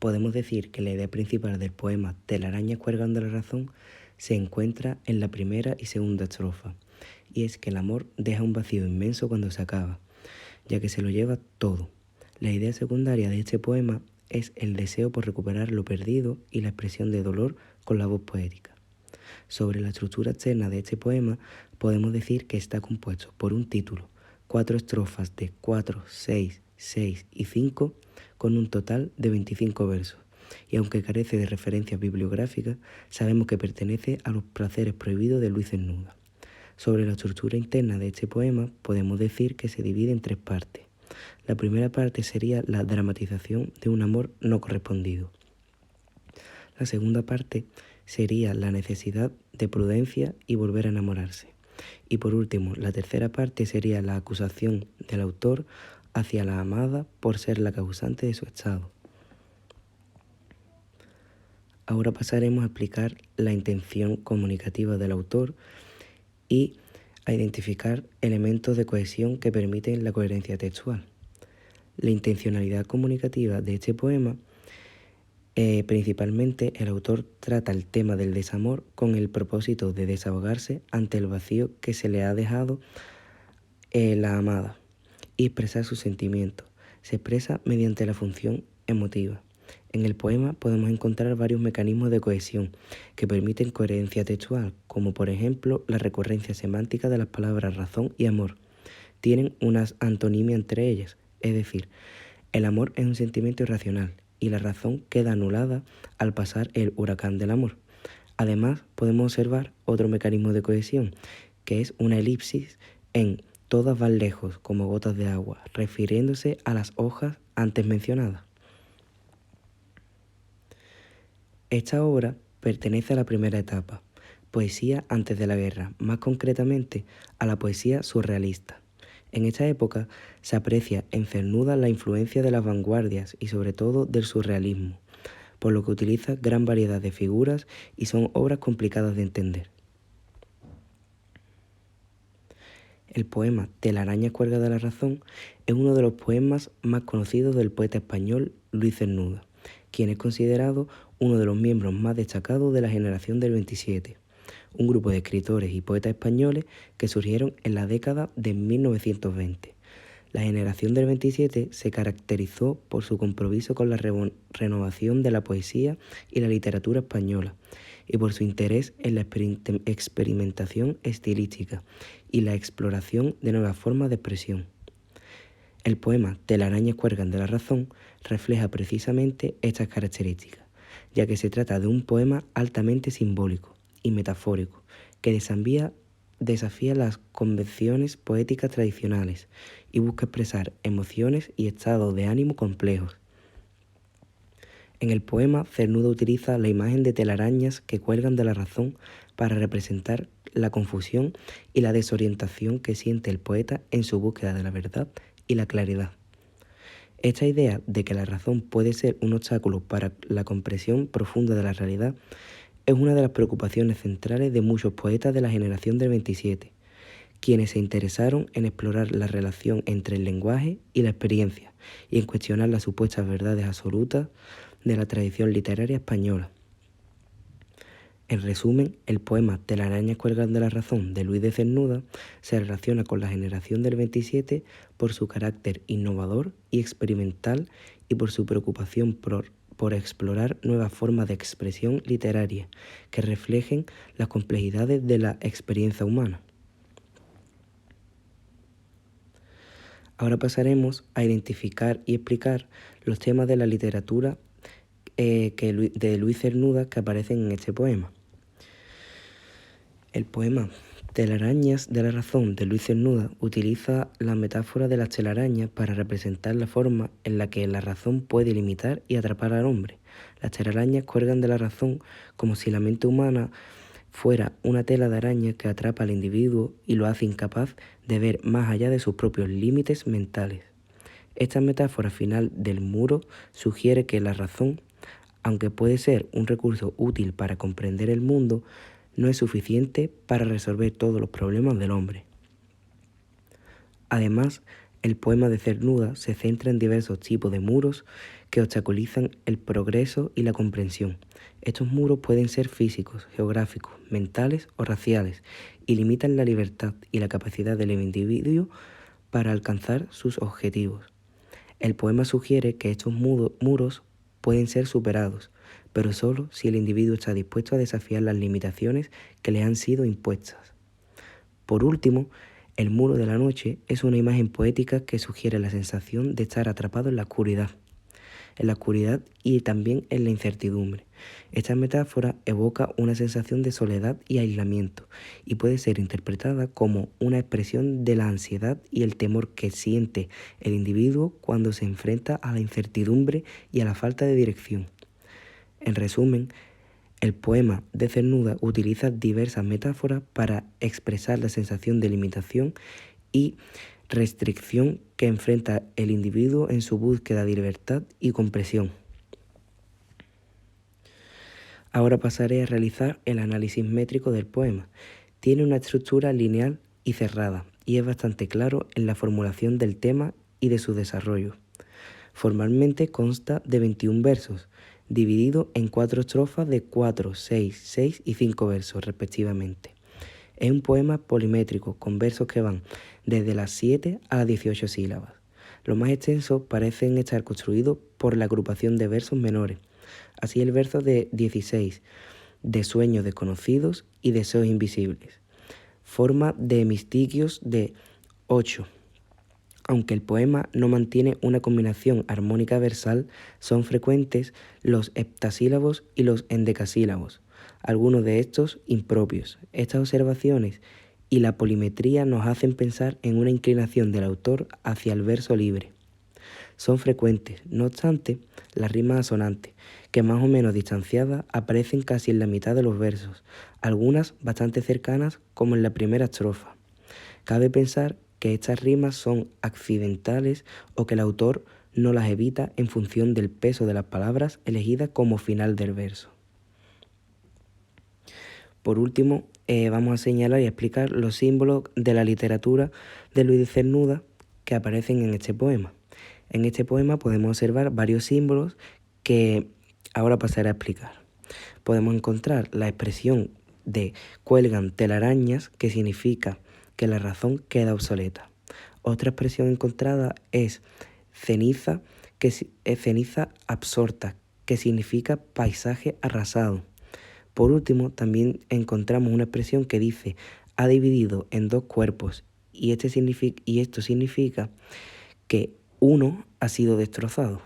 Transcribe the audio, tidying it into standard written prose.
podemos decir que la idea principal del poema Telarañas cuelgan de la razón se encuentra en la primera y segunda estrofa, y es que el amor deja un vacío inmenso cuando se acaba, ya que se lo lleva todo. La idea secundaria de este poema es el deseo por recuperar lo perdido y la expresión de dolor con la voz poética. Sobre la estructura externa de este poema podemos decir que está compuesto por un título, 4 estrofas de 4, 6, 6 y 5, con un total de 25 versos, y aunque carece de referencias bibliográficas, sabemos que pertenece a los placeres prohibidos de Luis Cernuda. Sobre la estructura interna de este poema podemos decir que se divide en 3 partes. La primera parte sería la dramatización de un amor no correspondido. La segunda parte sería la necesidad de prudencia y volver a enamorarse. Y por último, la tercera parte sería la acusación del autor hacia la amada por ser la causante de su estado. Ahora pasaremos a explicar la intención comunicativa del autor y a identificar elementos de cohesión que permiten la coherencia textual. La intencionalidad comunicativa de este poema, principalmente el autor trata el tema del desamor con el propósito de desahogarse ante el vacío que se le ha dejado la amada y expresar sus sentimientos. Se expresa mediante la función emotiva. En el poema podemos encontrar varios mecanismos de cohesión que permiten coherencia textual, como por ejemplo la recurrencia semántica de las palabras razón y amor. Tienen una antonimia entre ellas, es decir, el amor es un sentimiento irracional y la razón queda anulada al pasar el huracán del amor. Además, podemos observar otro mecanismo de cohesión, que es una elipsis en todas van lejos como gotas de agua, refiriéndose a las hojas antes mencionadas. Esta obra pertenece a la primera etapa, poesía antes de la guerra, más concretamente a la poesía surrealista. En esta época se aprecia en Cernuda la influencia de las vanguardias y sobre todo del surrealismo, por lo que utiliza gran variedad de figuras y son obras complicadas de entender. El poema Telarañas cuelga de la razón es uno de los poemas más conocidos del poeta español Luis Cernuda, quien es considerado uno de los miembros más destacados de la generación del 27, un grupo de escritores y poetas españoles que surgieron en la década de 1920. La generación del 27 se caracterizó por su compromiso con la renovación de la poesía y la literatura española y por su interés en la experimentación estilística y la exploración de nuevas formas de expresión. El poema Telarañas cuelgan de la razón refleja precisamente estas características, ya que se trata de un poema altamente simbólico y metafórico que desafía las convenciones poéticas tradicionales y busca expresar emociones y estados de ánimo complejos. En el poema, Cernuda utiliza la imagen de telarañas que cuelgan de la razón para representar la confusión y la desorientación que siente el poeta en su búsqueda de la verdad y la claridad. Esta idea de que la razón puede ser un obstáculo para la comprensión profunda de la realidad es una de las preocupaciones centrales de muchos poetas de la generación del 27, quienes se interesaron en explorar la relación entre el lenguaje y la experiencia y en cuestionar las supuestas verdades absolutas de la tradición literaria española. En resumen, el poema Telarañas cuelgan de la razón de Luis de Cernuda se relaciona con la generación del 27 por su carácter innovador y experimental y por su preocupación por explorar nuevas formas de expresión literaria que reflejen las complejidades de la experiencia humana. Ahora pasaremos a identificar y explicar los temas de la literatura de Luis Cernuda que aparecen en este poema. El poema Telarañas de la razón de Luis Cernuda utiliza la metáfora de las telarañas para representar la forma en la que la razón puede limitar y atrapar al hombre. Las telarañas cuelgan de la razón como si la mente humana fuera una tela de araña que atrapa al individuo y lo hace incapaz de ver más allá de sus propios límites mentales. Esta metáfora final del muro sugiere que la razón, aunque puede ser un recurso útil para comprender el mundo, no es suficiente para resolver todos los problemas del hombre. Además, El poema de Cernuda se centra en diversos tipos de muros que obstaculizan el progreso y la comprensión. Estos muros pueden ser físicos, geográficos, mentales o raciales y limitan la libertad y la capacidad del individuo para alcanzar sus objetivos. El poema sugiere que estos muros pueden ser superados, pero solo si el individuo está dispuesto a desafiar las limitaciones que le han sido impuestas. Por último, el muro de la noche es una imagen poética que sugiere la sensación de estar atrapado en la oscuridad y también en la incertidumbre. Esta metáfora evoca una sensación de soledad y aislamiento y puede ser interpretada como una expresión de la ansiedad y el temor que siente el individuo cuando se enfrenta a la incertidumbre y a la falta de dirección. En resumen, el poema de Cernuda utiliza diversas metáforas para expresar la sensación de limitación y restricción que enfrenta el individuo en su búsqueda de libertad y comprensión. Ahora pasaré a realizar el análisis métrico del poema. Tiene una estructura lineal y cerrada y es bastante claro en la formulación del tema y de su desarrollo. Formalmente consta de 21 versos, dividido en 4 estrofas de 4, 6 y 5 versos respectivamente. Es un poema polimétrico con versos que van desde las 7 a las 18 sílabas. Los más extensos parecen estar construidos por la agrupación de versos menores. Así el verso de 16, de sueños desconocidos y deseos invisibles. Forma de hemistiquios de 8. Aunque el poema no mantiene una combinación armónica versal, son frecuentes los heptasílabos y los endecasílabos, algunos de estos impropios. Estas observaciones y la polimetría nos hacen pensar en una inclinación del autor hacia el verso libre. Son frecuentes, no obstante, las rimas asonantes, que más o menos distanciadas aparecen casi en la mitad de los versos, algunas bastante cercanas como en la primera estrofa. Cabe pensar que estas rimas son accidentales o que el autor no las evita en función del peso de las palabras elegidas como final del verso. Por último, vamos a señalar y explicar los símbolos de la literatura de Luis de Cernuda que aparecen en este poema. En este poema podemos observar varios símbolos que ahora pasaré a explicar. Podemos encontrar la expresión de cuelgan telarañas, que significa que la razón queda obsoleta. Otra expresión encontrada es ceniza, que es ceniza absorta, que significa paisaje arrasado. Por último, también encontramos una expresión que dice ha dividido en 2 cuerpos y esto significa que uno ha sido destrozado.